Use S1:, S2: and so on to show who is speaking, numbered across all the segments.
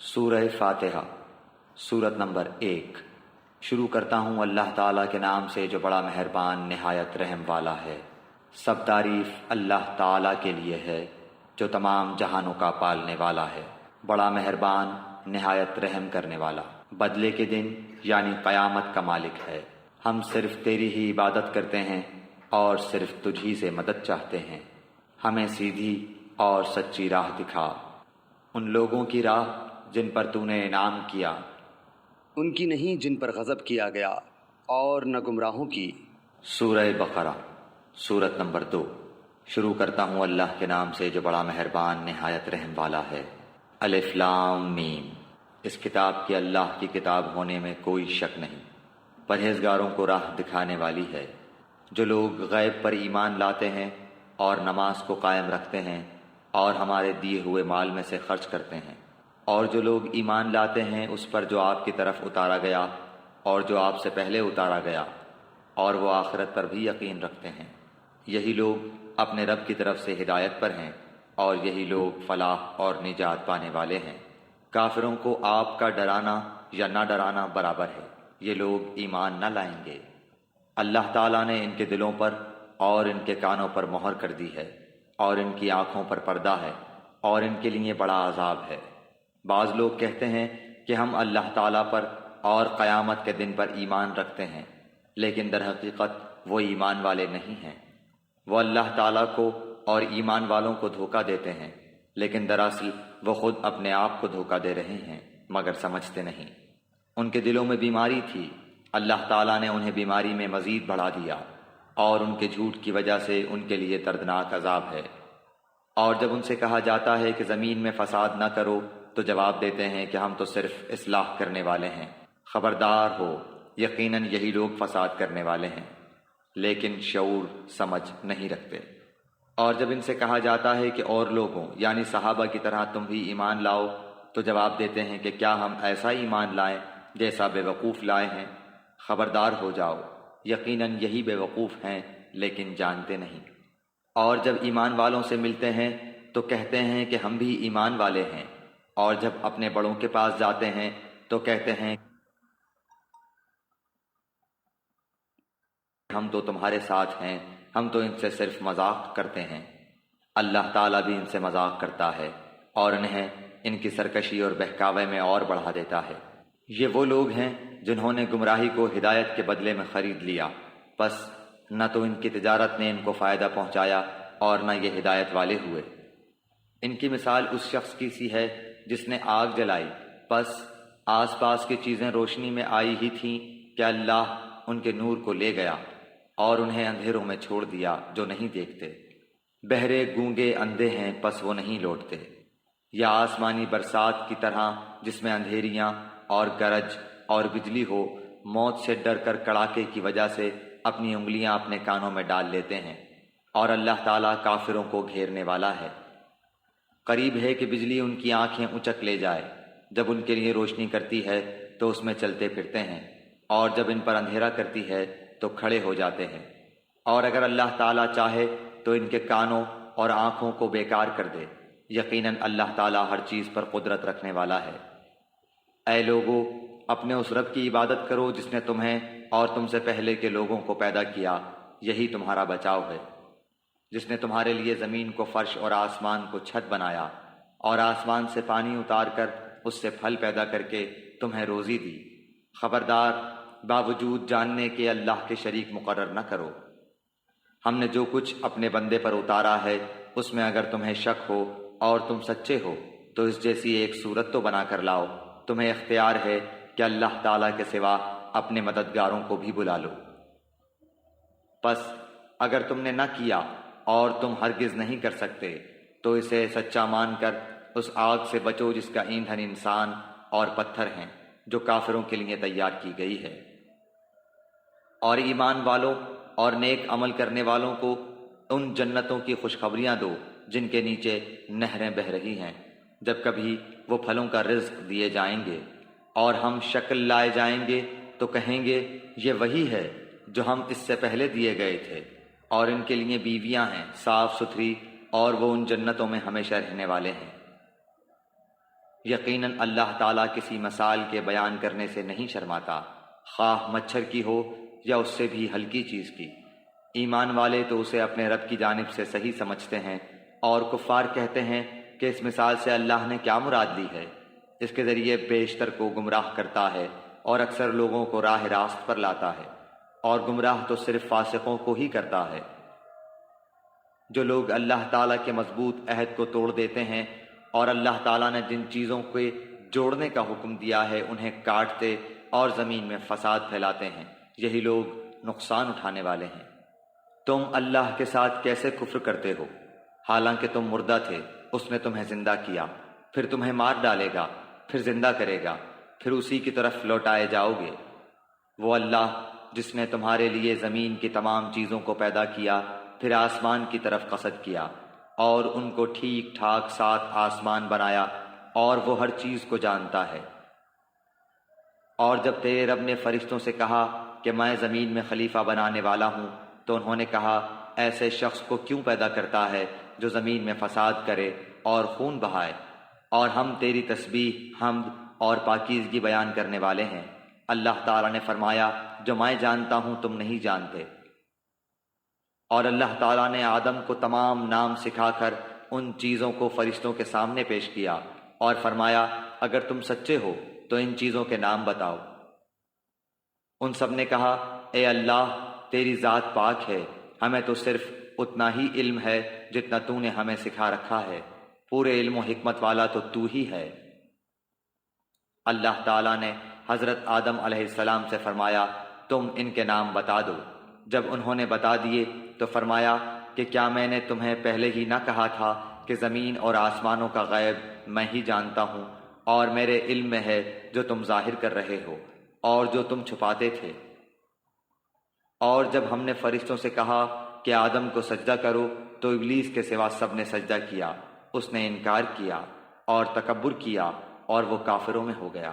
S1: سورہ فاتحہ سورت نمبر 1۔ شروع کرتا ہوں اللہ تعالیٰ کے نام سے جو بڑا مہربان نہایت رحم والا ہے۔ سب تعریف اللہ تعالیٰ کے لیے ہے جو تمام جہانوں کا پالنے والا ہے، بڑا مہربان نہایت رحم کرنے والا۔ بدلے کے دن یعنی قیامت کا مالک ہے۔ ہم صرف تیری ہی عبادت کرتے ہیں اور صرف تجھی سے مدد چاہتے ہیں۔ ہمیں سیدھی اور سچی راہ دکھا، ان لوگوں کی راہ جن پر تو نے انعام کیا،
S2: ان کی نہیں جن پر غضب کیا گیا، اور نہ گمراہوں کی۔
S1: سورہ بقرہ سورت نمبر 2۔ شروع کرتا ہوں اللہ کے نام سے جو بڑا مہربان نہایت رحم والا ہے۔ الف لام میم۔ اس کتاب کے اللہ کی کتاب ہونے میں کوئی شک نہیں، پرہیزگاروں کو راہ دکھانے والی ہے۔ جو لوگ غیب پر ایمان لاتے ہیں اور نماز کو قائم رکھتے ہیں اور ہمارے دیے ہوئے مال میں سے خرچ کرتے ہیں، اور جو لوگ ایمان لاتے ہیں اس پر جو آپ کی طرف اتارا گیا اور جو آپ سے پہلے اتارا گیا، اور وہ آخرت پر بھی یقین رکھتے ہیں، یہی لوگ اپنے رب کی طرف سے ہدایت پر ہیں، اور یہی لوگ فلاح اور نجات پانے والے ہیں۔ کافروں کو آپ کا ڈرانا یا نہ ڈرانا برابر ہے، یہ لوگ ایمان نہ لائیں گے۔ اللہ تعالیٰ نے ان کے دلوں پر اور ان کے کانوں پر مہر کر دی ہے، اور ان کی آنکھوں پر پردہ ہے، اور ان کے لیے بڑا عذاب ہے۔ بعض لوگ کہتے ہیں کہ ہم اللہ تعالیٰ پر اور قیامت کے دن پر ایمان رکھتے ہیں، لیکن در حقیقت وہ ایمان والے نہیں ہیں۔ وہ اللہ تعالیٰ کو اور ایمان والوں کو دھوکہ دیتے ہیں، لیکن دراصل وہ خود اپنے آپ کو دھوکہ دے رہے ہیں مگر سمجھتے نہیں۔ ان کے دلوں میں بیماری تھی، اللہ تعالیٰ نے انہیں بیماری میں مزید بڑھا دیا، اور ان کے جھوٹ کی وجہ سے ان کے لیے دردناک عذاب ہے۔ اور جب ان سے کہا جاتا ہے کہ زمین میں فساد نہ کرو تو جواب دیتے ہیں کہ ہم تو صرف اصلاح کرنے والے ہیں۔ خبردار ہو، یقیناً یہی لوگ فساد کرنے والے ہیں، لیکن شعور سمجھ نہیں رکھتے۔ اور جب ان سے کہا جاتا ہے کہ اور لوگوں یعنی صحابہ کی طرح تم بھی ایمان لاؤ تو جواب دیتے ہیں کہ کیا ہم ایسا ایمان لائیں جیسا بے وقوف لائے ہیں۔ خبردار ہو جاؤ، یقیناً یہی بے وقوف ہیں لیکن جانتے نہیں۔ اور جب ایمان والوں سے ملتے ہیں تو کہتے ہیں کہ ہم بھی ایمان والے ہیں، اور جب اپنے بڑوں کے پاس جاتے ہیں تو کہتے ہیں ہم تو تمہارے ساتھ ہیں، ہم تو ان سے صرف مذاق کرتے ہیں۔ اللہ تعالیٰ بھی ان سے مذاق کرتا ہے اور انہیں ان کی سرکشی اور بہکاوے میں اور بڑھا دیتا ہے۔ یہ وہ لوگ ہیں جنہوں نے گمراہی کو ہدایت کے بدلے میں خرید لیا، پس نہ تو ان کی تجارت نے ان کو فائدہ پہنچایا اور نہ یہ ہدایت والے ہوئے۔ ان کی مثال اس شخص کی سی ہے جس نے آگ جلائی، پس آس پاس کی چیزیں روشنی میں آئی ہی تھیں کہ اللہ ان کے نور کو لے گیا اور انہیں اندھیروں میں چھوڑ دیا جو نہیں دیکھتے۔ بہرے گونگے اندھے ہیں پس وہ نہیں لوٹتے۔ یا آسمانی برسات کی طرح جس میں اندھیریاں اور گرج اور بجلی ہو، موت سے ڈر کر کڑاکے کی وجہ سے اپنی انگلیاں اپنے کانوں میں ڈال لیتے ہیں، اور اللہ تعالیٰ کافروں کو گھیرنے والا ہے۔ قریب ہے کہ بجلی ان کی آنکھیں اچک لے جائے، جب ان کے لیے روشنی کرتی ہے تو اس میں چلتے پھرتے ہیں، اور جب ان پر اندھیرا کرتی ہے تو کھڑے ہو جاتے ہیں۔ اور اگر اللہ تعالیٰ چاہے تو ان کے کانوں اور آنکھوں کو بیکار کر دے، یقیناً اللہ تعالیٰ ہر چیز پر قدرت رکھنے والا ہے۔ اے لوگو، اپنے اس رب کی عبادت کرو جس نے تمہیں اور تم سے پہلے کے لوگوں کو پیدا کیا، یہی تمہارا بچاؤ ہے۔ جس نے تمہارے لیے زمین کو فرش اور آسمان کو چھت بنایا، اور آسمان سے پانی اتار کر اس سے پھل پیدا کر کے تمہیں روزی دی۔ خبردار، باوجود جاننے کے اللہ کے شریک مقرر نہ کرو۔ ہم نے جو کچھ اپنے بندے پر اتارا ہے اس میں اگر تمہیں شک ہو اور تم سچے ہو تو اس جیسی ایک صورت تو بنا کر لاؤ۔ تمہیں اختیار ہے کہ اللہ تعالیٰ کے سوا اپنے مددگاروں کو بھی بلا لو۔ پس اگر تم نے نہ کیا اور تم ہرگز نہیں کر سکتے تو اسے سچا مان کر اس آگ سے بچو جس کا ایندھن انسان اور پتھر ہیں، جو کافروں کے لیے تیار کی گئی ہے۔ اور ایمان والوں اور نیک عمل کرنے والوں کو ان جنتوں کی خوشخبریاں دو جن کے نیچے نہریں بہہ رہی ہیں، جب کبھی وہ پھلوں کا رزق دیے جائیں گے، اور ہم شکل لائے جائیں گے تو کہیں گے یہ وہی ہے جو ہم اس سے پہلے دیے گئے تھے۔ اور ان کے لیے بیویاں ہیں صاف ستھری، اور وہ ان جنتوں میں ہمیشہ رہنے والے ہیں۔ یقیناً اللہ تعالیٰ کسی مثال کے بیان کرنے سے نہیں شرماتا، خواہ مچھر کی ہو یا اس سے بھی ہلکی چیز کی۔ ایمان والے تو اسے اپنے رب کی جانب سے صحیح سمجھتے ہیں، اور کفار کہتے ہیں کہ اس مثال سے اللہ نے کیا مراد لی ہے؟ اس کے ذریعے بیشتر کو گمراہ کرتا ہے اور اکثر لوگوں کو راہ راست پر لاتا ہے، اور گمراہ تو صرف فاسقوں کو ہی کرتا ہے۔ جو لوگ اللہ تعالیٰ کے مضبوط عہد کو توڑ دیتے ہیں اور اللہ تعالیٰ نے جن چیزوں کے جوڑنے کا حکم دیا ہے انہیں کاٹتے اور زمین میں فساد پھیلاتے ہیں، یہی لوگ نقصان اٹھانے والے ہیں۔ تم اللہ کے ساتھ کیسے کفر کرتے ہو؟ حالانکہ تم مردہ تھے، اس نے تمہیں زندہ کیا، پھر تمہیں مار ڈالے گا، پھر زندہ کرے گا، پھر اسی کی طرف لوٹائے جاؤ گے۔ وہ اللہ جس نے تمہارے لیے زمین کی تمام چیزوں کو پیدا کیا، پھر آسمان کی طرف قصد کیا اور ان کو ٹھیک ٹھاک 7 آسمان بنایا، اور وہ ہر چیز کو جانتا ہے۔ اور جب تیرے رب نے فرشتوں سے کہا کہ میں زمین میں خلیفہ بنانے والا ہوں، تو انہوں نے کہا ایسے شخص کو کیوں پیدا کرتا ہے جو زمین میں فساد کرے اور خون بہائے؟ اور ہم تیری تسبیح، حمد اور پاکیزگی بیان کرنے والے ہیں۔ اللہ تعالیٰ نے فرمایا جو میں جانتا ہوں تم نہیں جانتے۔ اور اللہ تعالیٰ نے آدم کو تمام نام سکھا کر ان چیزوں کو فرشتوں کے سامنے پیش کیا اور فرمایا اگر تم سچے ہو تو ان چیزوں کے نام بتاؤ۔ ان سب نے کہا اے اللہ تیری ذات پاک ہے، ہمیں تو صرف اتنا ہی علم ہے جتنا تو نے ہمیں سکھا رکھا ہے، پورے علم و حکمت والا تو ہی ہے۔ اللہ تعالیٰ نے حضرت آدم علیہ السلام سے فرمایا تم ان کے نام بتا دو۔ جب انہوں نے بتا دیے تو فرمایا کہ کیا میں نے تمہیں پہلے ہی نہ کہا تھا کہ زمین اور آسمانوں کا غیب میں ہی جانتا ہوں، اور میرے علم میں ہے جو تم ظاہر کر رہے ہو اور جو تم چھپاتے تھے۔ اور جب ہم نے فرشتوں سے کہا کہ آدم کو سجدہ کرو تو ابلیس کے سوا سب نے سجدہ کیا، اس نے انکار کیا اور تکبر کیا اور وہ کافروں میں ہو گیا۔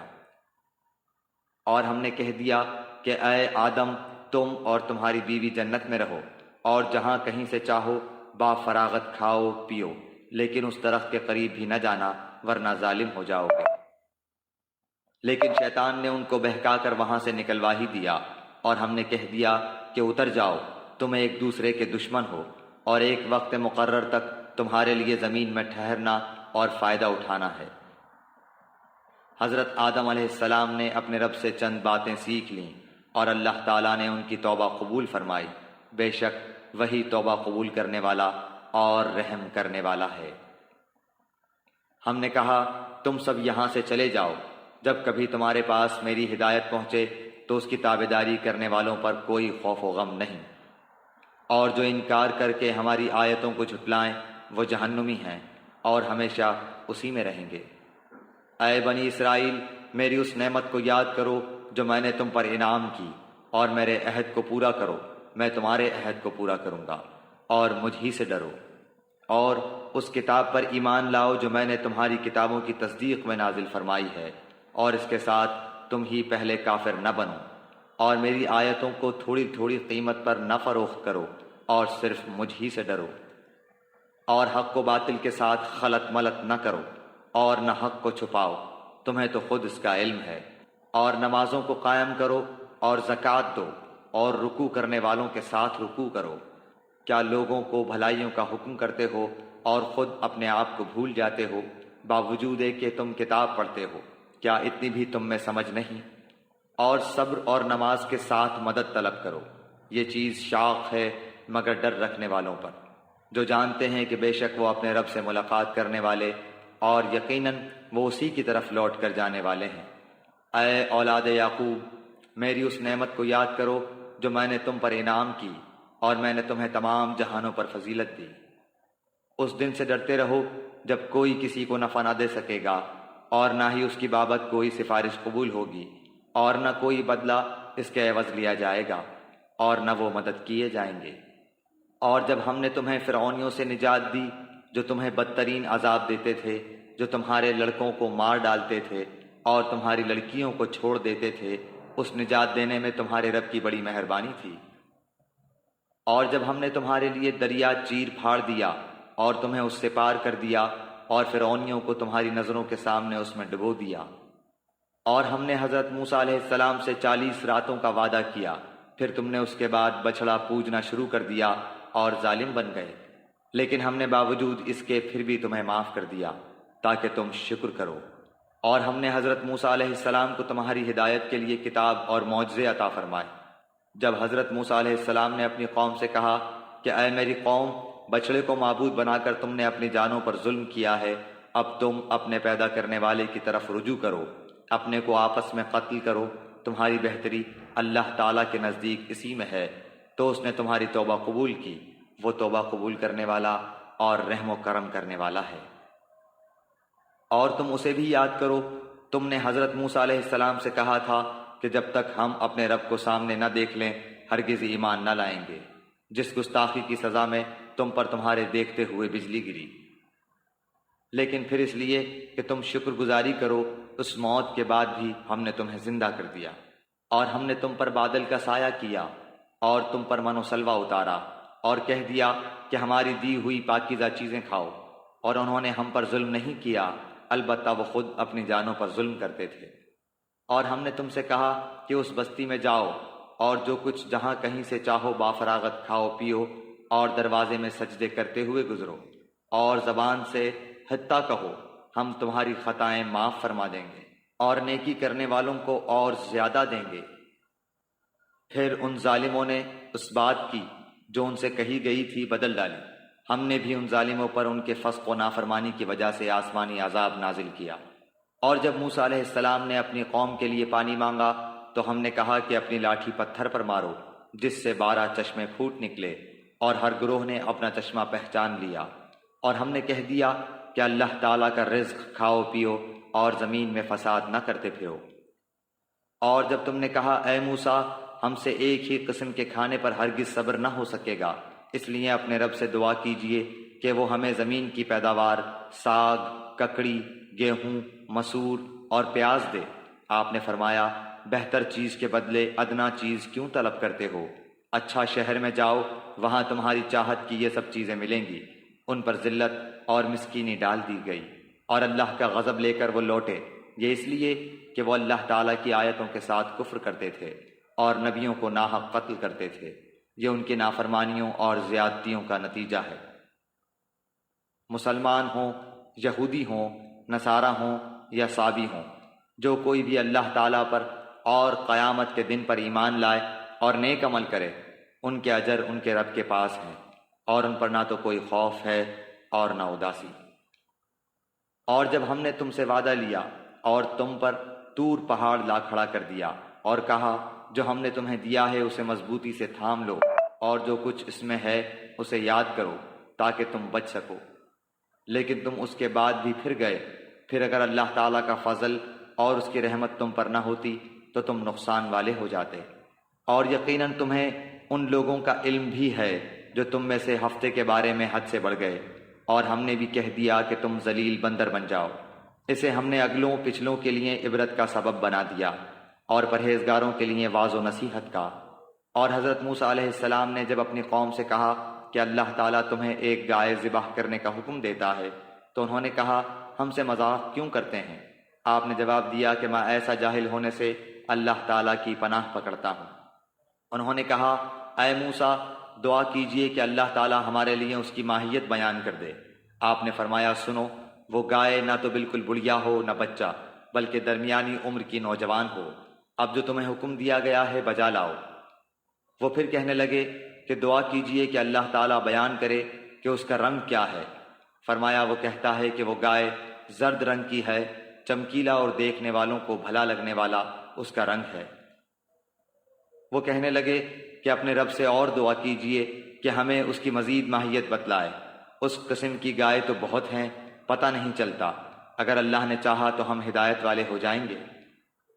S1: اور ہم نے کہہ دیا کہ اے آدم تم اور تمہاری بیوی جنت میں رہو اور جہاں کہیں سے چاہو با فراغت کھاؤ پیو، لیکن اس درخت کے قریب بھی نہ جانا ورنہ ظالم ہو جاؤ گے۔ لیکن شیطان نے ان کو بہکا کر وہاں سے نکلوا ہی دیا، اور ہم نے کہہ دیا کہ اتر جاؤ، تم ایک دوسرے کے دشمن ہو، اور ایک وقت مقرر تک تمہارے لیے زمین میں ٹھہرنا اور فائدہ اٹھانا ہے۔ حضرت آدم علیہ السلام نے اپنے رب سے چند باتیں سیکھ لیں اور اللہ تعالیٰ نے ان کی توبہ قبول فرمائی، بے شک وہی توبہ قبول کرنے والا اور رحم کرنے والا ہے۔ ہم نے کہا تم سب یہاں سے چلے جاؤ، جب کبھی تمہارے پاس میری ہدایت پہنچے تو اس کی تابعداری کرنے والوں پر کوئی خوف و غم نہیں، اور جو انکار کر کے ہماری آیتوں کو جھٹلائیں وہ جہنمی ہیں اور ہمیشہ اسی میں رہیں گے۔ اے بنی اسرائیل میری اس نعمت کو یاد کرو جو میں نے تم پر انعام کی، اور میرے عہد کو پورا کرو، میں تمہارے عہد کو پورا کروں گا، اور مجھ ہی سے ڈرو۔ اور اس کتاب پر ایمان لاؤ جو میں نے تمہاری کتابوں کی تصدیق میں نازل فرمائی ہے، اور اس کے ساتھ تم ہی پہلے کافر نہ بنو، اور میری آیتوں کو تھوڑی تھوڑی قیمت پر نہ فروخت کرو، اور صرف مجھ ہی سے ڈرو۔ اور حق و باطل کے ساتھ خلط ملط نہ کرو، اور نہ حق کو چھپاؤ، تمہیں تو خود اس کا علم ہے۔ اور نمازوں کو قائم کرو اور زکوٰۃ دو، اور رکوع کرنے والوں کے ساتھ رکوع کرو۔ کیا لوگوں کو بھلائیوں کا حکم کرتے ہو اور خود اپنے آپ کو بھول جاتے ہو، باوجود کہ تم کتاب پڑھتے ہو؟ کیا اتنی بھی تم میں سمجھ نہیں؟ اور صبر اور نماز کے ساتھ مدد طلب کرو، یہ چیز شاق ہے مگر ڈر رکھنے والوں پر، جو جانتے ہیں کہ بے شک وہ اپنے رب سے ملاقات کرنے والے اور یقیناً وہ اسی کی طرف لوٹ کر جانے والے ہیں۔ اے اولاد یعقوب میری اس نعمت کو یاد کرو جو میں نے تم پر انعام کی، اور میں نے تمہیں تمام جہانوں پر فضیلت دی۔ اس دن سے ڈرتے رہو جب کوئی کسی کو نفع نہ دے سکے گا، اور نہ ہی اس کی بابت کوئی سفارش قبول ہوگی، اور نہ کوئی بدلہ اس کے عوض لیا جائے گا، اور نہ وہ مدد کیے جائیں گے۔ اور جب ہم نے تمہیں فرعونیوں سے نجات دی جو تمہیں بدترین عذاب دیتے تھے، جو تمہارے لڑکوں کو مار ڈالتے تھے اور تمہاری لڑکیوں کو چھوڑ دیتے تھے، اس نجات دینے میں تمہارے رب کی بڑی مہربانی تھی۔ اور جب ہم نے تمہارے لیے دریا چیر پھاڑ دیا اور تمہیں اس سے پار کر دیا، اور فرعونیوں کو تمہاری نظروں کے سامنے اس میں ڈبو دیا۔ اور ہم نے حضرت موسیٰ علیہ السلام سے 40 راتوں کا وعدہ کیا، پھر تم نے اس کے بعد بچڑا پوجنا شروع کر دیا اور ظالم بن گئے، لیکن ہم نے باوجود اس کے پھر بھی تمہیں معاف کر دیا تاکہ تم شکر کرو۔ اور ہم نے حضرت موسیٰ علیہ السلام کو تمہاری ہدایت کے لیے کتاب اور معجزے عطا فرمائے۔ جب حضرت موسیٰ علیہ السلام نے اپنی قوم سے کہا کہ اے میری قوم، بچڑے کو معبود بنا کر تم نے اپنی جانوں پر ظلم کیا ہے، اب تم اپنے پیدا کرنے والے کی طرف رجوع کرو، اپنے کو آپس میں قتل کرو، تمہاری بہتری اللہ تعالیٰ کے نزدیک اسی میں ہے، تو اس نے تمہاری توبہ قبول کی، وہ توبہ قبول کرنے والا اور رحم و کرم کرنے والا ہے۔ اور تم اسے بھی یاد کرو، تم نے حضرت موسیٰ علیہ السلام سے کہا تھا کہ جب تک ہم اپنے رب کو سامنے نہ دیکھ لیں ہرگز ایمان نہ لائیں گے، جس گستاخی کی سزا میں تم پر تمہارے دیکھتے ہوئے بجلی گری۔ لیکن پھر اس لیے کہ تم شکر گزاری کرو، اس موت کے بعد بھی ہم نے تمہیں زندہ کر دیا، اور ہم نے تم پر بادل کا سایہ کیا اور تم پر من و سلوہ اتارا، اور کہہ دیا کہ ہماری دی ہوئی پاکیزہ چیزیں کھاؤ، اور انہوں نے ہم پر ظلم نہیں کیا، البتہ وہ خود اپنی جانوں پر ظلم کرتے تھے۔ اور ہم نے تم سے کہا کہ اس بستی میں جاؤ اور جو کچھ جہاں کہیں سے چاہو بافراغت کھاؤ پیو، اور دروازے میں سجدے کرتے ہوئے گزرو، اور زبان سے حتیٰ کہو ہم تمہاری خطائیں معاف فرما دیں گے اور نیکی کرنے والوں کو اور زیادہ دیں گے۔ پھر ان ظالموں نے اس بات کی جو ان سے کہی گئی تھی بدل ڈالی، ہم نے بھی ان ظالموں پر ان کے فسق و نافرمانی کی وجہ سے آسمانی عذاب نازل کیا۔ اور جب موسیٰ علیہ السلام نے اپنی قوم کے لیے پانی مانگا تو ہم نے کہا کہ اپنی لاٹھی پتھر پر مارو، جس سے 12 چشمے پھوٹ نکلے، اور ہر گروہ نے اپنا چشمہ پہچان لیا۔ اور ہم نے کہہ دیا کہ اللہ تعالیٰ کا رزق کھاؤ پیو اور زمین میں فساد نہ کرتے پھرو۔ اور جب تم نے کہا اے موسیٰ، ہم سے ایک ہی قسم کے کھانے پر ہرگز صبر نہ ہو سکے گا، اس لیے اپنے رب سے دعا کیجئے کہ وہ ہمیں زمین کی پیداوار، ساگ، ککڑی، گیہوں، مسور اور پیاز دے۔ آپ نے فرمایا بہتر چیز کے بدلے ادنا چیز کیوں طلب کرتے ہو؟ اچھا شہر میں جاؤ، وہاں تمہاری چاہت کی یہ سب چیزیں ملیں گی۔ ان پر ذلت اور مسکینی ڈال دی گئی، اور اللہ کا غضب لے کر وہ لوٹے، یہ اس لیے کہ وہ اللہ تعالیٰ کی آیتوں کے ساتھ کفر کرتے تھے اور نبیوں کو ناحق قتل کرتے تھے۔ یہ ان کی نافرمانیوں اور زیادتیوں کا نتیجہ ہے۔ مسلمان ہوں، یہودی ہوں، نصارہ ہوں یا صابی ہوں، جو کوئی بھی اللہ تعالیٰ پر اور قیامت کے دن پر ایمان لائے اور نیک عمل کرے، ان کے اجر ان کے رب کے پاس ہے، اور ان پر نہ تو کوئی خوف ہے اور نہ اداسی۔ اور جب ہم نے تم سے وعدہ لیا اور تم پر طور پہاڑ لا کھڑا کر دیا اور کہا جو ہم نے تمہیں دیا ہے اسے مضبوطی سے تھام لو، اور جو کچھ اس میں ہے اسے یاد کرو تاکہ تم بچ سکو، لیکن تم اس کے بعد بھی پھر گئے، پھر اگر اللہ تعالیٰ کا فضل اور اس کی رحمت تم پر نہ ہوتی تو تم نقصان والے ہو جاتے۔ اور یقیناً تمہیں ان لوگوں کا علم بھی ہے جو تم میں سے ہفتے کے بارے میں حد سے بڑھ گئے، اور ہم نے بھی کہہ دیا کہ تم ذلیل بندر بن جاؤ۔ اسے ہم نے اگلوں پچھلوں کے لیے عبرت کا سبب بنا دیا اور پرہیزگاروں کے لیے واعظ و نصیحت کا۔ اور حضرت موسیٰ علیہ السلام نے جب اپنی قوم سے کہا کہ اللہ تعالیٰ تمہیں ایک گائے ذبح کرنے کا حکم دیتا ہے تو انہوں نے کہا ہم سے مذاق کیوں کرتے ہیں؟ آپ نے جواب دیا کہ میں ایسا جاہل ہونے سے اللہ تعالیٰ کی پناہ پکڑتا ہوں۔ انہوں نے کہا اے موسیٰ، دعا کیجئے کہ اللہ تعالیٰ ہمارے لیے اس کی ماہیت بیان کر دے۔ آپ نے فرمایا سنو، وہ گائے نہ تو بالکل بڑھیا ہو نہ بچہ، بلکہ درمیانی عمر کی نوجوان ہو۔ اب جو تمہیں حکم دیا گیا ہے بجا لاؤ۔ وہ پھر کہنے لگے کہ دعا کیجئے کہ اللہ تعالیٰ بیان کرے کہ اس کا رنگ کیا ہے۔ فرمایا وہ کہتا ہے کہ وہ گائے زرد رنگ کی ہے، چمکیلا اور دیکھنے والوں کو بھلا لگنے والا اس کا رنگ ہے۔ وہ کہنے لگے کہ اپنے رب سے اور دعا کیجئے کہ ہمیں اس کی مزید ماہیت بتلائے، اس قسم کی گائے تو بہت ہیں، پتہ نہیں چلتا، اگر اللہ نے چاہا تو ہم ہدایت والے ہو جائیں گے۔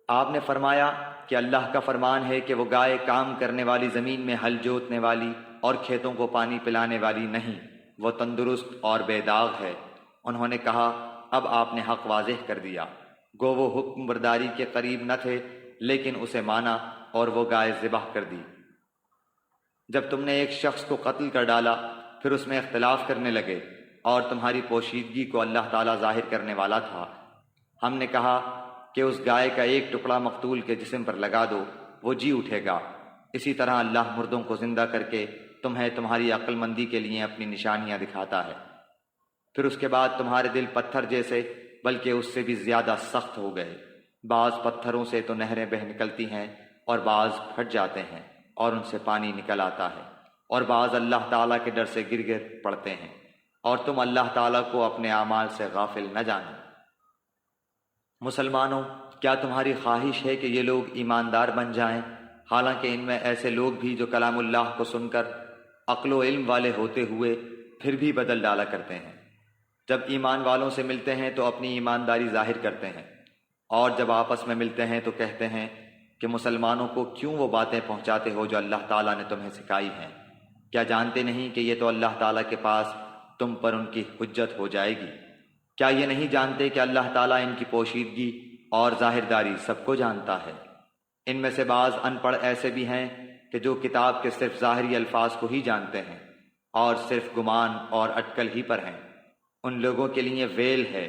S1: آپ نے فرمایا کہ اللہ کا فرمان ہے کہ وہ گائے کام کرنے والی زمین میں ہل جوتنے والی اور کھیتوں کو پانی پلانے والی نہیں، وہ تندرست اور بے داغ ہے۔ انہوں نے کہا اب آپ نے حق واضح کر دیا۔ گو وہ حکم برداری کے قریب نہ تھے لیکن اسے مانا اور وہ گائے ذبح کر دی۔ جب تم نے ایک شخص کو قتل کر ڈالا پھر اس میں اختلاف کرنے لگے اور تمہاری پوشیدگی کو اللہ تعالیٰ ظاہر کرنے والا تھا۔ ہم نے کہا کہ اس گائے کا ایک ٹکڑا مقتول کے جسم پر لگا دو، وہ جی اٹھے گا۔ اسی طرح اللہ مردوں کو زندہ کر کے تمہیں تمہاری عقل مندی کے لیے اپنی نشانیاں دکھاتا ہے۔ پھر اس کے بعد تمہارے دل پتھر جیسے بلکہ اس سے بھی زیادہ سخت ہو گئے۔ بعض پتھروں سے تو نہریں بہہ نکلتی ہیں اور بعض پھٹ جاتے ہیں اور ان سے پانی نکل آتا ہے، اور بعض اللہ تعالیٰ کے ڈر سے گر گر پڑتے ہیں، اور تم اللہ تعالیٰ کو اپنے اعمال سے غافل نہ جانو۔ مسلمانوں، کیا تمہاری خواہش ہے کہ یہ لوگ ایماندار بن جائیں، حالانکہ ان میں ایسے لوگ بھی جو کلام اللہ کو سن کر عقل و علم والے ہوتے ہوئے پھر بھی بدل ڈالا کرتے ہیں؟ جب ایمان والوں سے ملتے ہیں تو اپنی ایمانداری ظاہر کرتے ہیں، اور جب آپس میں ملتے ہیں تو کہتے ہیں کہ مسلمانوں کو کیوں وہ باتیں پہنچاتے ہو جو اللہ تعالیٰ نے تمہیں سکھائی ہیں؟ کیا جانتے نہیں کہ یہ تو اللہ تعالیٰ کے پاس تم پر ان کی حجت ہو جائے گی؟ کیا یہ نہیں جانتے کہ اللہ تعالیٰ ان کی پوشیدگی اور ظاہرداری سب کو جانتا ہے؟ ان میں سے بعض ان پڑھ ایسے بھی ہیں کہ جو کتاب کے صرف ظاہری الفاظ کو ہی جانتے ہیں اور صرف گمان اور اٹکل ہی پر ہیں۔ ان لوگوں کے لیے ویل ہے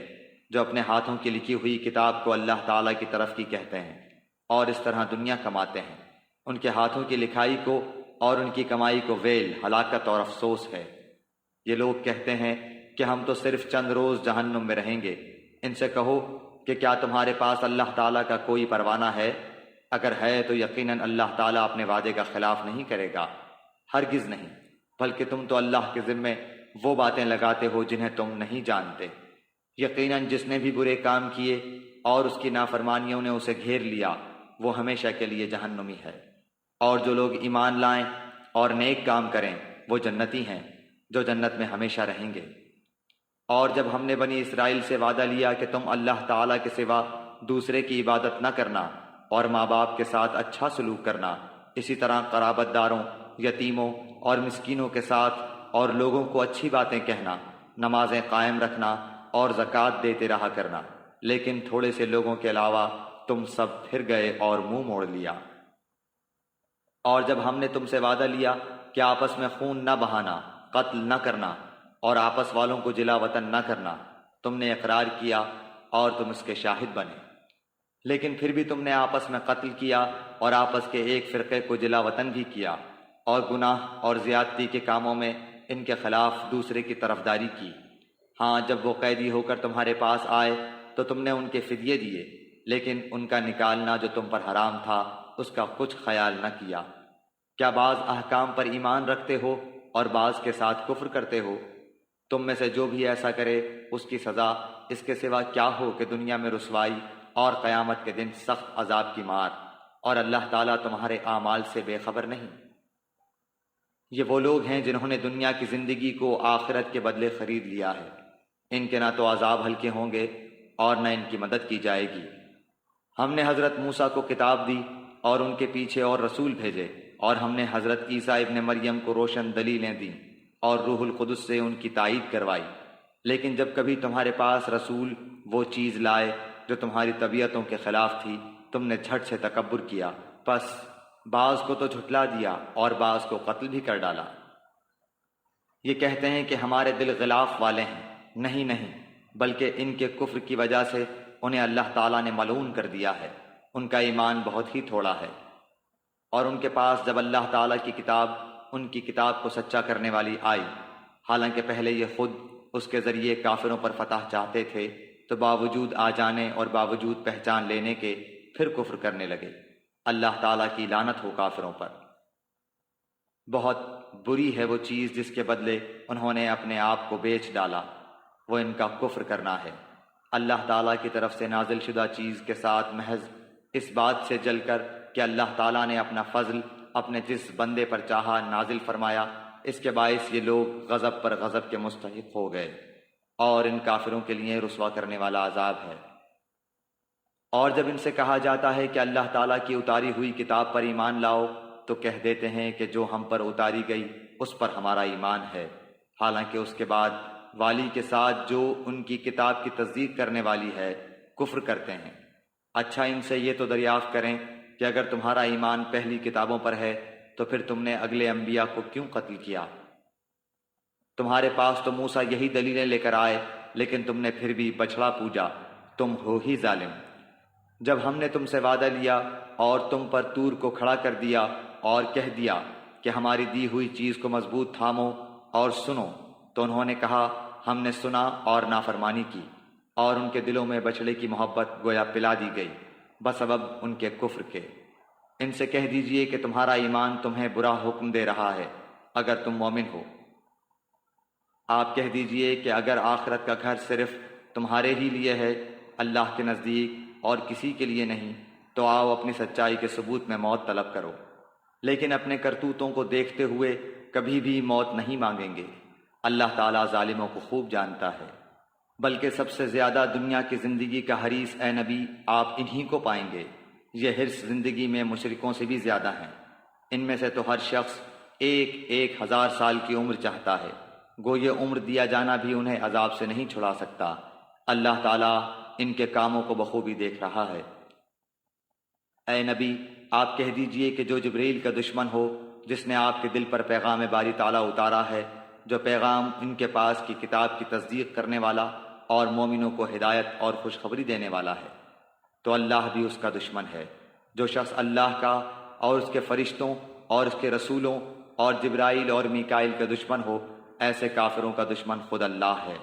S1: جو اپنے ہاتھوں کی لکھی ہوئی کتاب کو اللہ تعالیٰ کی طرف کی کہتے ہیں اور اس طرح دنیا کماتے ہیں۔ ان کے ہاتھوں کی لکھائی کو اور ان کی کمائی کو ویل، ہلاکت اور افسوس ہے۔ یہ لوگ کہتے ہیں کہ ہم تو صرف چند روز جہنم میں رہیں گے۔ ان سے کہو کہ کیا تمہارے پاس اللہ تعالیٰ کا کوئی پروانہ ہے؟ اگر ہے تو یقیناً اللہ تعالیٰ اپنے وعدے کا خلاف نہیں کرے گا، ہرگز نہیں، بلکہ تم تو اللہ کے ذمے وہ باتیں لگاتے ہو جنہیں تم نہیں جانتے۔ یقیناً جس نے بھی برے کام کیے اور اس کی نافرمانیوں نے اسے گھیر لیا، وہ ہمیشہ کے لیے جہنمی ہے۔ اور جو لوگ ایمان لائیں اور نیک کام کریں وہ جنتی ہیں جو جنت میں ہمیشہ رہیں گے۔ اور جب ہم نے بنی اسرائیل سے وعدہ لیا کہ تم اللہ تعالیٰ کے سوا دوسرے کی عبادت نہ کرنا اور ماں باپ کے ساتھ اچھا سلوک کرنا، اسی طرح قرابت داروں، یتیموں اور مسکینوں کے ساتھ اور لوگوں کو اچھی باتیں کہنا، نمازیں قائم رکھنا اور زکوٰۃ دیتے رہا کرنا، لیکن تھوڑے سے لوگوں کے علاوہ تم سب پھر گئے اور منہ موڑ لیا۔ اور جب ہم نے تم سے وعدہ لیا کہ آپس میں خون نہ بہانا، قتل نہ کرنا اور آپس والوں کو جلا وطن نہ کرنا، تم نے اقرار کیا اور تم اس کے شاہد بنے، لیکن پھر بھی تم نے آپس میں قتل کیا اور آپس کے ایک فرقے کو جلا وطن بھی کیا، اور گناہ اور زیادتی کے کاموں میں ان کے خلاف دوسرے کی طرفداری کی۔ ہاں، جب وہ قیدی ہو کر تمہارے پاس آئے تو تم نے ان کے فدیے دیے، لیکن ان کا نکالنا جو تم پر حرام تھا اس کا کچھ خیال نہ کیا۔ کیا بعض احکام پر ایمان رکھتے ہو اور بعض کے ساتھ کفر کرتے ہو؟ تم میں سے جو بھی ایسا کرے اس کی سزا اس کے سوا کیا ہو کہ دنیا میں رسوائی اور قیامت کے دن سخت عذاب کی مار، اور اللہ تعالیٰ تمہارے اعمال سے بے خبر نہیں۔ یہ وہ لوگ ہیں جنہوں نے دنیا کی زندگی کو آخرت کے بدلے خرید لیا ہے، ان کے نہ تو عذاب ہلکے ہوں گے اور نہ ان کی مدد کی جائے گی۔ ہم نے حضرت موسیٰ کو کتاب دی اور ان کے پیچھے اور رسول بھیجے، اور ہم نے حضرت عیسیٰ ابن مریم کو روشن دلیلیں دیں اور روح القدس سے ان کی تائید کروائی، لیکن جب کبھی تمہارے پاس رسول وہ چیز لائے جو تمہاری طبیعتوں کے خلاف تھی، تم نے جھٹ سے تکبر کیا، پس بعض کو تو جھٹلا دیا اور بعض کو قتل بھی کر ڈالا۔ یہ کہتے ہیں کہ ہمارے دل غلاف والے ہیں، نہیں نہیں، بلکہ ان کے کفر کی وجہ سے انہیں اللہ تعالیٰ نے ملعون کر دیا ہے، ان کا ایمان بہت ہی تھوڑا ہے۔ اور ان کے پاس جب اللہ تعالیٰ کی کتاب ان کی کتاب کو سچا کرنے والی آئی، حالانکہ پہلے یہ خود اس کے ذریعے کافروں پر فتح چاہتے تھے، تو باوجود آ جانے اور باوجود پہچان لینے کے پھر کفر کرنے لگے۔ اللہ تعالیٰ کی لعنت ہو کافروں پر۔ بہت بری ہے وہ چیز جس کے بدلے انہوں نے اپنے آپ کو بیچ ڈالا، وہ ان کا کفر کرنا ہے۔ اللہ تعالیٰ کی طرف سے نازل شدہ چیز کے ساتھ محض اس بات سے جل کر کہ اللہ تعالیٰ نے اپنا فضل اپنے جس بندے پر چاہا نازل فرمایا، اس کے باعث یہ لوگ غضب پر غضب کے مستحق ہو گئے، اور ان کافروں کے لیے رسوا کرنے والا عذاب ہے۔ اور جب ان سے کہا جاتا ہے کہ اللہ تعالیٰ کی اتاری ہوئی کتاب پر ایمان لاؤ، تو کہہ دیتے ہیں کہ جو ہم پر اتاری گئی اس پر ہمارا ایمان ہے، حالانکہ اس کے بعد والی کے ساتھ جو ان کی کتاب کی تصدیق کرنے والی ہے کفر کرتے ہیں۔ اچھا، ان سے یہ تو دریافت کریں کہ اگر تمہارا ایمان پہلی کتابوں پر ہے تو پھر تم نے اگلے انبیاء کو کیوں قتل کیا؟ تمہارے پاس تو موسیٰ یہی دلیلیں لے کر آئے، لیکن تم نے پھر بھی بچھڑا پوجا، تم ہو ہی ظالم۔ جب ہم نے تم سے وعدہ لیا اور تم پر طور کو کھڑا کر دیا اور کہہ دیا کہ ہماری دی ہوئی چیز کو مضبوط تھامو اور سنو، تو انہوں نے کہا ہم نے سنا اور نافرمانی کی، اور ان کے دلوں میں بچڑے کی محبت گویا پلا دی گئی بسبب ان کے کفر کے۔ ان سے کہہ دیجئے کہ تمہارا ایمان تمہیں برا حکم دے رہا ہے اگر تم مومن ہو۔ آپ کہہ دیجئے کہ اگر آخرت کا گھر صرف تمہارے ہی لیے ہے، اللہ کے نزدیک اور کسی کے لیے نہیں، تو آؤ اپنی سچائی کے ثبوت میں موت طلب کرو، لیکن اپنے کرتوتوں کو دیکھتے ہوئے کبھی بھی موت نہیں مانگیں گے۔ اللہ تعالیٰ ظالموں کو خوب جانتا ہے۔ بلکہ سب سے زیادہ دنیا کی زندگی کا حریص اے نبی آپ انہی کو پائیں گے۔ یہ حرص زندگی میں مشرکوں سے بھی زیادہ ہیں۔ ان میں سے تو ہر شخص 1000 سال کی عمر چاہتا ہے، گو یہ عمر دیا جانا بھی انہیں عذاب سے نہیں چھڑا سکتا۔ اللہ تعالیٰ ان کے کاموں کو بخوبی دیکھ رہا ہے۔ اے نبی آپ کہہ دیجئے کہ جو جبریل کا دشمن ہو، جس نے آپ کے دل پر پیغام باری تعالیٰ اتارا ہے، جو پیغام ان کے پاس کی کتاب کی تصدیق کرنے والا اور مومنوں کو ہدایت اور خوشخبری دینے والا ہے، تو اللہ بھی اس کا دشمن ہے۔ جو شخص اللہ کا اور اس کے فرشتوں اور اس کے رسولوں اور جبرائیل اور میکائیل کا دشمن ہو، ایسے کافروں کا دشمن خود اللہ ہے۔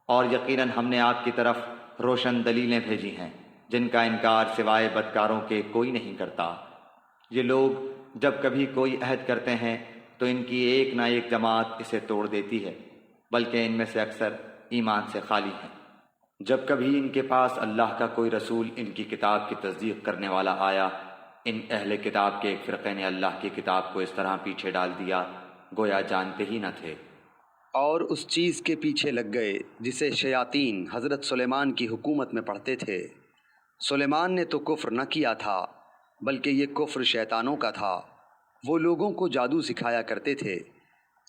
S1: اور یقیناً ہم نے آپ کی طرف روشن دلیلیں بھیجی ہیں جن کا انکار سوائے بدکاروں کے کوئی نہیں کرتا۔ یہ لوگ جب کبھی کوئی عہد کرتے ہیں تو ان کی ایک نہ ایک جماعت اسے توڑ دیتی ہے، بلکہ ان میں سے اکثر ایمان سے خالی ہیں۔ جب کبھی ان کے پاس اللہ کا کوئی رسول ان کی کتاب کی تصدیق کرنے والا آیا، ان اہل کتاب کے ایک فرقے نے اللہ کی کتاب کو اس طرح پیچھے ڈال دیا گویا جانتے ہی نہ تھے،
S2: اور اس چیز کے پیچھے لگ گئے جسے شیاطین حضرت سلیمان کی حکومت میں پڑھتے تھے۔ سلیمان نے تو کفر نہ کیا تھا، بلکہ یہ کفر شیطانوں کا تھا۔ وہ لوگوں کو جادو سکھایا کرتے تھے،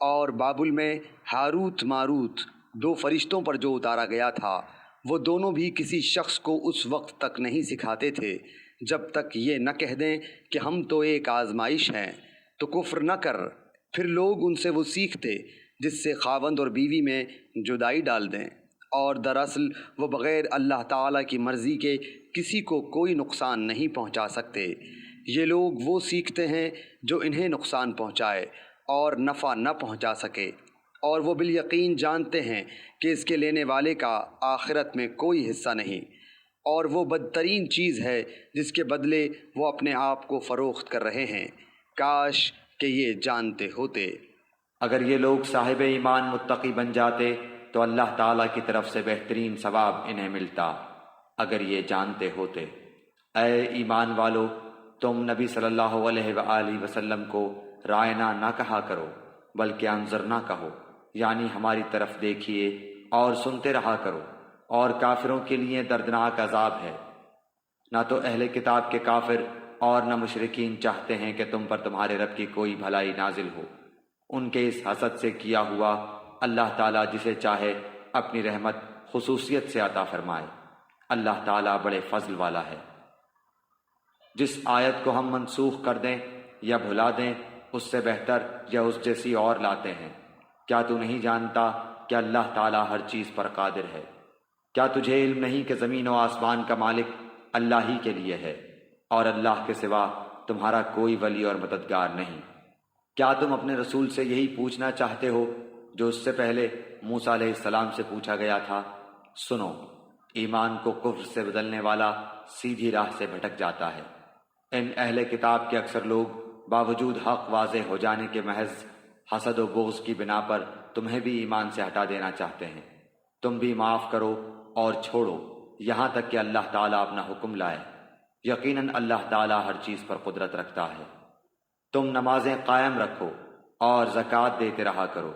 S2: اور بابل میں ہاروت ماروت 2 فرشتوں پر جو اتارا گیا تھا، وہ دونوں بھی کسی شخص کو اس وقت تک نہیں سکھاتے تھے جب تک یہ نہ کہہ دیں کہ ہم تو ایک آزمائش ہیں، تو کفر نہ کر۔ پھر لوگ ان سے وہ سیکھتے جس سے خاوند اور بیوی میں جدائی ڈال دیں، اور دراصل وہ بغیر اللہ تعالیٰ کی مرضی کے کسی کو کوئی نقصان نہیں پہنچا سکتے۔ یہ لوگ وہ سیکھتے ہیں جو انہیں نقصان پہنچائے اور نفع نہ پہنچا سکے، اور وہ بالیقین جانتے ہیں کہ اس کے لینے والے کا آخرت میں کوئی حصہ نہیں، اور وہ بدترین چیز ہے جس کے بدلے وہ اپنے آپ کو فروخت کر رہے ہیں۔ کاش کہ یہ جانتے ہوتے۔
S1: اگر یہ لوگ صاحب ایمان متقی بن جاتے تو اللہ تعالیٰ کی طرف سے بہترین ثواب انہیں ملتا اگر یہ جانتے ہوتے۔ اے ایمان والو، تم نبی صلی اللہ علیہ وآلہ وسلم کو رائنا نہ کہا کرو، بلکہ انظرنا کہو، یعنی ہماری طرف دیکھیے اور سنتے رہا کرو، اور کافروں کے لیے دردناک عذاب ہے۔ نہ تو اہل کتاب کے کافر اور نہ مشرکین چاہتے ہیں کہ تم پر تمہارے رب کی کوئی بھلائی نازل ہو۔ ان کے اس حسد سے کیا ہوا اللہ تعالیٰ جسے چاہے اپنی رحمت خصوصیت سے عطا فرمائے۔ اللہ تعالیٰ بڑے فضل والا ہے۔ جس آیت کو ہم منسوخ کر دیں یا بھلا دیں، اس سے بہتر یا اس جیسی اور لاتے ہیں۔ کیا تو نہیں جانتا کہ اللہ تعالیٰ ہر چیز پر قادر ہے؟ کیا تجھے علم نہیں کہ زمین و آسمان کا مالک اللہ ہی کے لیے ہے، اور اللہ کے سوا تمہارا کوئی ولی اور مددگار نہیں؟ کیا تم اپنے رسول سے یہی پوچھنا چاہتے ہو جو اس سے پہلے موسیٰ علیہ السلام سے پوچھا گیا تھا؟ سنو، ایمان کو کفر سے بدلنے والا سیدھی راہ سے بھٹک جاتا ہے۔ ان اہل کتاب کے اکثر لوگ باوجود حق واضح ہو جانے کے محض حسد و بغض کی بنا پر تمہیں بھی ایمان سے ہٹا دینا چاہتے ہیں۔ تم بھی معاف کرو اور چھوڑو یہاں تک کہ اللہ تعالیٰ اپنا حکم لائے۔ یقیناً اللہ تعالیٰ ہر چیز پر قدرت رکھتا ہے۔ تم نمازیں قائم رکھو اور زکوٰۃ دیتے رہا کرو،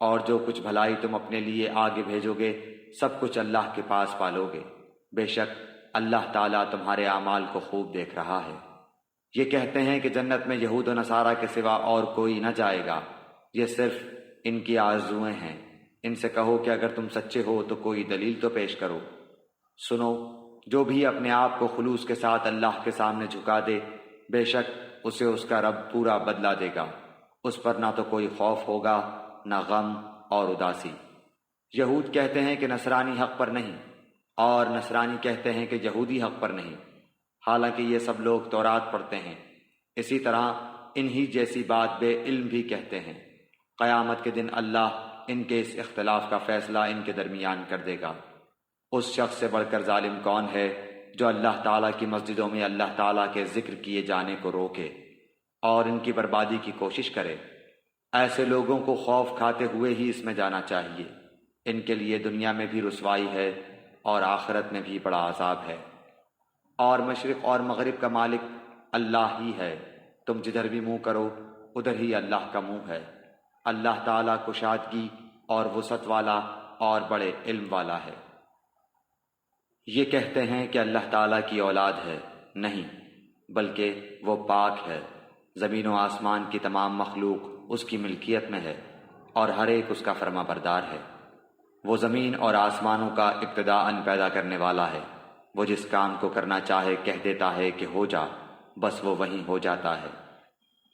S1: اور جو کچھ بھلائی تم اپنے لیے آگے بھیجو گے سب کچھ اللہ کے پاس پالو گے۔ بے شک اللہ تعالیٰ تمہارے اعمال کو خوب دیکھ رہا ہے۔ یہ کہتے ہیں کہ جنت میں یہود و نصارہ کے سوا اور کوئی نہ جائے گا، یہ صرف ان کی آرزوئیں ہیں۔ ان سے کہو کہ اگر تم سچے ہو تو کوئی دلیل تو پیش کرو۔ سنو، جو بھی اپنے آپ کو خلوص کے ساتھ اللہ کے سامنے جھکا دے، بے شک اسے اس کا رب پورا بدلہ دے گا۔ اس پر نہ تو کوئی خوف ہوگا، نہ غم، اور اداسی۔ یہود کہتے ہیں کہ نصرانی حق پر نہیں، اور نصرانی کہتے ہیں کہ یہودی حق پر نہیں، حالانکہ یہ سب لوگ تورات پڑھتے ہیں۔ اسی طرح انہی جیسی بات بے علم بھی کہتے ہیں۔ قیامت کے دن اللہ ان کے اس اختلاف کا فیصلہ ان کے درمیان کر دے گا۔ اس شخص سے بڑھ کر ظالم کون ہے جو اللہ تعالیٰ کی مسجدوں میں اللہ تعالیٰ کے ذکر کیے جانے کو روکے اور ان کی بربادی کی کوشش کرے؟ ایسے لوگوں کو خوف کھاتے ہوئے ہی اس میں جانا چاہیے۔ ان کے لیے دنیا میں بھی رسوائی ہے اور آخرت میں بھی بڑا عذاب ہے۔ اور مشرق اور مغرب کا مالک اللہ ہی ہے، تم جدھر بھی منہ کرو ادھر ہی اللہ کا منہ ہے۔ اللہ تعالیٰ کشادگی اور وسعت والا اور بڑے علم والا ہے۔ یہ کہتے ہیں کہ اللہ تعالیٰ کی اولاد ہے، نہیں بلکہ وہ پاک ہے۔ زمین و آسمان کی تمام مخلوق اس کی ملکیت میں ہے اور ہر ایک اس کا فرما بردار ہے۔ وہ زمین اور آسمانوں کا ابتداءً پیدا کرنے والا ہے۔ وہ جس کام کو کرنا چاہے کہہ دیتا ہے کہ ہو جا، بس وہ وہیں ہو جاتا ہے۔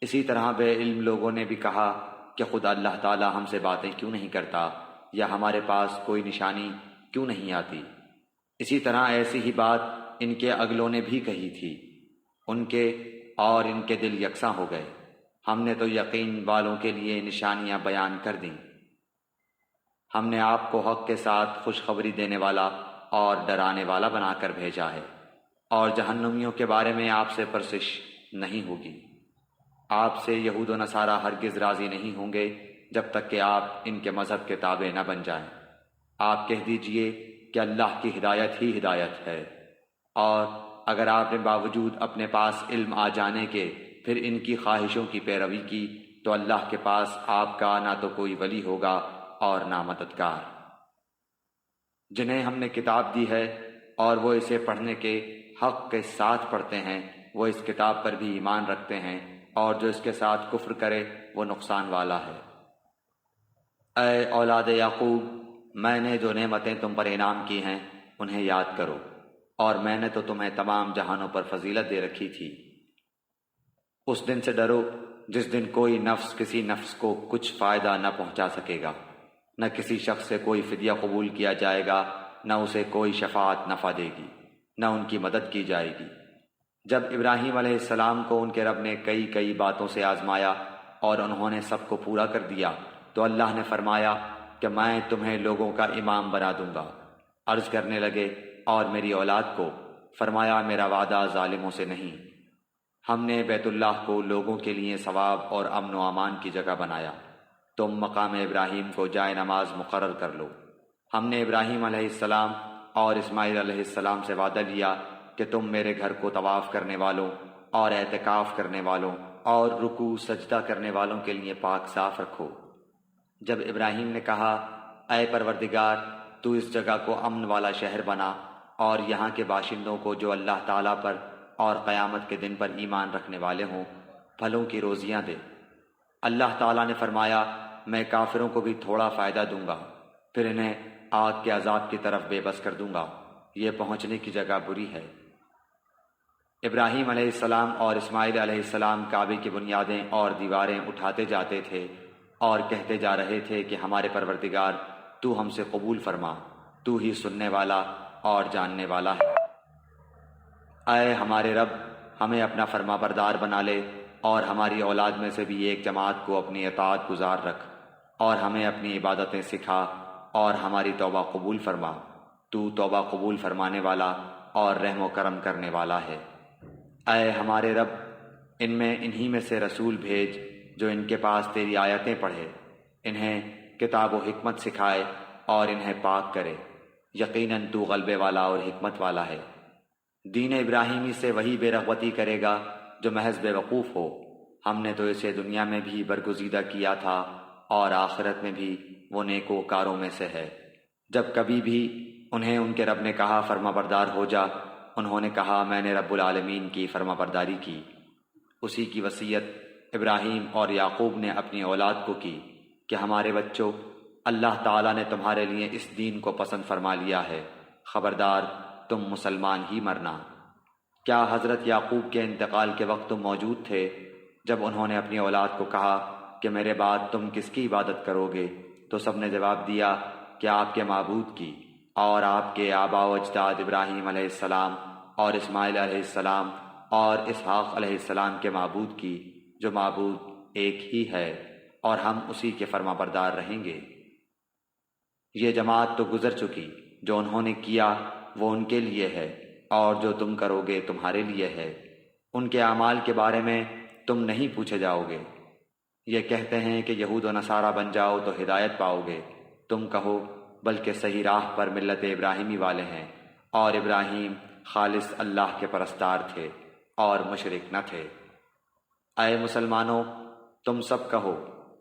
S1: اسی طرح بے علم لوگوں نے بھی کہا کہ خدا اللہ تعالیٰ ہم سے باتیں کیوں نہیں کرتا، یا ہمارے پاس کوئی نشانی کیوں نہیں آتی۔ اسی طرح ایسی ہی بات ان کے اگلوں نے بھی کہی تھی، ان کے اور ان کے دل یکساں ہو گئے۔ ہم نے تو یقین والوں کے لیے نشانیاں بیان کر دیں۔ ہم نے آپ کو حق کے ساتھ خوشخبری دینے والا اور ڈرانے والا بنا کر بھیجا ہے، اور جہنمیوں کے بارے میں آپ سے پرسش نہیں ہوگی۔ آپ سے یہود و نصارہ ہرگز راضی نہیں ہوں گے جب تک کہ آپ ان کے مذہب کے تابع نہ بن جائیں۔ آپ کہہ دیجئے کہ اللہ کی ہدایت ہی ہدایت ہے، اور اگر آپ نے باوجود اپنے پاس علم آ جانے کے پھر ان کی خواہشوں کی پیروی کی تو اللہ کے پاس آپ کا نہ تو کوئی ولی ہوگا اور نہ مددگار۔ جنہیں ہم نے کتاب دی ہے اور وہ اسے پڑھنے کے حق کے ساتھ پڑھتے ہیں، وہ اس کتاب پر بھی ایمان رکھتے ہیں، اور جو اس کے ساتھ کفر کرے وہ نقصان والا ہے۔ اے اولاد یعقوب، میں نے جو نعمتیں تم پر انعام کی ہیں انہیں یاد کرو، اور میں نے تو تمہیں تمام جہانوں پر فضیلت دے رکھی تھی۔ اس دن سے ڈرو جس دن کوئی نفس کسی نفس کو کچھ فائدہ نہ پہنچا سکے گا، نہ کسی شخص سے کوئی فدیہ قبول کیا جائے گا، نہ اسے کوئی شفاعت نفع دے گی، نہ ان کی مدد کی جائے گی۔ جب ابراہیم علیہ السلام کو ان کے رب نے کئی باتوں سے آزمایا اور انہوں نے سب کو پورا کر دیا تو اللہ نے فرمایا کہ میں تمہیں لوگوں کا امام بنا دوں گا۔ عرض کرنے لگے اور میری اولاد کو؟ فرمایا میرا وعدہ ظالموں سے نہیں۔ ہم نے بیت اللہ کو لوگوں کے لیے ثواب اور امن و امان کی جگہ بنایا، تم مقام ابراہیم کو جائے نماز مقرر کر لو۔ ہم نے ابراہیم علیہ السلام اور اسماعیل علیہ السلام سے وعدہ لیا کہ تم میرے گھر کو طواف کرنے والوں اور اعتکاف کرنے والوں اور رکوع سجدہ کرنے والوں کے لیے پاک صاف رکھو۔ جب ابراہیم نے کہا اے پروردگار، تو اس جگہ کو امن والا شہر بنا اور یہاں کے باشندوں کو جو اللہ تعالیٰ پر اور قیامت کے دن پر ایمان رکھنے والے ہوں پھلوں کی روزیاں دے۔ اللہ تعالیٰ نے فرمایا میں کافروں کو بھی تھوڑا فائدہ دوں گا، پھر انہیں آگ کے عذاب کی طرف بے بس کر دوں گا، یہ پہنچنے کی جگہ بری ہے۔ ابراہیم علیہ السلام اور اسماعیل علیہ السلام کعبے کی بنیادیں اور دیواریں اٹھاتے جاتے تھے اور کہتے جا رہے تھے کہ ہمارے پروردگار تو ہم سے قبول فرما، تو ہی سننے والا اور جاننے والا ہے۔ اے ہمارے رب، ہمیں اپنا فرما بردار بنا لے اور ہماری اولاد میں سے بھی ایک جماعت کو اپنی اطاعت گزار رکھ، اور ہمیں اپنی عبادتیں سکھا اور ہماری توبہ قبول فرما، تو توبہ قبول فرمانے والا اور رحم و کرم کرنے والا ہے۔ اے ہمارے رب، ان میں انہی میں سے رسول بھیج جو ان کے پاس تیری آیتیں پڑھے، انہیں کتاب و حکمت سکھائے اور انہیں پاک کرے، یقیناً تو غلبے والا اور حکمت والا ہے۔ دین ابراہیمی سے وہی بے رغبتی کرے گا جو محض بے وقوف ہو، ہم نے تو اسے دنیا میں بھی برگزیدہ کیا تھا اور آخرت میں بھی وہ نیکوکاروں میں سے ہے۔ جب کبھی بھی انہیں ان کے رب نے کہا فرما بردار ہو جا، انہوں نے کہا میں نے رب العالمین کی فرما برداری کی۔ اسی کی وصیت ابراہیم اور یعقوب نے اپنی اولاد کو کی کہ ہمارے بچوں، اللہ تعالیٰ نے تمہارے لیے اس دین کو پسند فرما لیا ہے، خبردار تم مسلمان ہی مرنا۔ کیا حضرت یعقوب کے انتقال کے وقت تم موجود تھے جب انہوں نے اپنی اولاد کو کہا کہ میرے بعد تم کس کی عبادت کرو گے؟ تو سب نے جواب دیا کہ آپ کے معبود کی اور آپ کے آبا و اجداد ابراہیم علیہ السلام اور اسماعیل علیہ السلام اور اسحاق علیہ السلام کے معبود کی، جو معبود ایک ہی ہے، اور ہم اسی کے فرما بردار رہیں گے۔ یہ جماعت تو گزر چکی، جو انہوں نے کیا وہ ان کے لیے ہے، اور جو تم کرو گے تمہارے لیے ہے۔ ان کے اعمال کے بارے میں تم نہیں پوچھے جاؤ گے۔ یہ کہتے ہیں کہ یہود و نصارہ بن جاؤ تو ہدایت پاؤ گے۔ تم کہو بلکہ صحیح راہ پر ملت ابراہیمی والے ہیں، اور ابراہیم خالص اللہ کے پرستار تھے اور مشرک نہ تھے۔ اے مسلمانوں، تم سب کہو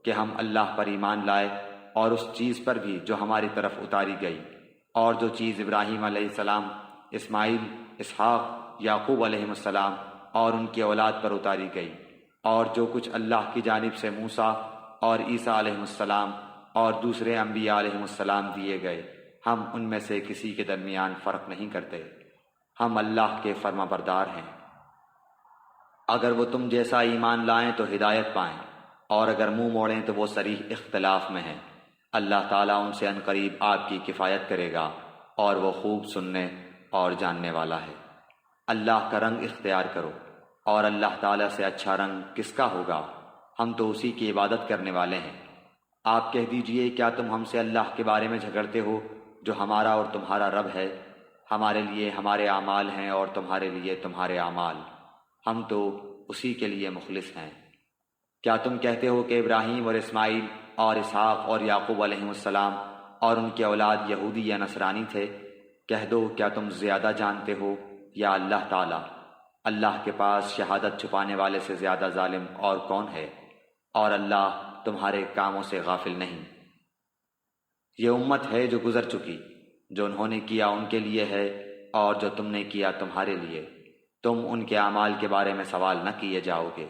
S1: کہ ہم اللہ پر ایمان لائے اور اس چیز پر بھی جو ہماری طرف اتاری گئی، اور جو چیز ابراہیم علیہ السلام، اسماعیل، اسحاق، یعقوب علیہ السلام اور ان کی اولاد پر اتاری گئی، اور جو کچھ اللہ کی جانب سے موسیٰ اور عیسیٰ علیہ السلام اور دوسرے انبیاء علیہ السلام دیے گئے، ہم ان میں سے کسی کے درمیان فرق نہیں کرتے۔ ہم اللہ کے فرما بردار ہیں۔ اگر وہ تم جیسا ایمان لائیں تو ہدایت پائیں، اور اگر منہ موڑیں تو وہ صریح اختلاف میں ہیں۔ اللہ تعالیٰ ان سے عنقریب آپ کی کفایت کرے گا، اور وہ خوب سننے اور جاننے والا ہے۔ اللہ کا رنگ اختیار کرو، اور اللہ تعالیٰ سے اچھا رنگ کس کا ہوگا؟ ہم تو اسی کی عبادت کرنے والے ہیں۔ آپ کہہ دیجئے، کیا تم ہم سے اللہ کے بارے میں جھگڑتے ہو جو ہمارا اور تمہارا رب ہے؟ ہمارے لیے ہمارے اعمال ہیں اور تمہارے لیے تمہارے اعمال، ہم تو اسی کے لیے مخلص ہیں۔ کیا تم کہتے ہو کہ ابراہیم اور اسماعیل اور اسحاق اور یعقوب علیہ السلام اور ان کے اولاد یہودی یا نصرانی تھے؟ کہہ دو، کیا تم زیادہ جانتے ہو یا اللہ تعالیٰ؟ اللہ کے پاس شہادت چھپانے والے سے زیادہ ظالم اور کون ہے؟ اور اللہ تمہارے کاموں سے غافل نہیں۔ یہ امت ہے جو گزر چکی، جو انہوں نے کیا ان کے لیے ہے، اور جو تم نے کیا تمہارے لیے۔ تم ان کے اعمال کے بارے میں سوال نہ کیے جاؤ گے۔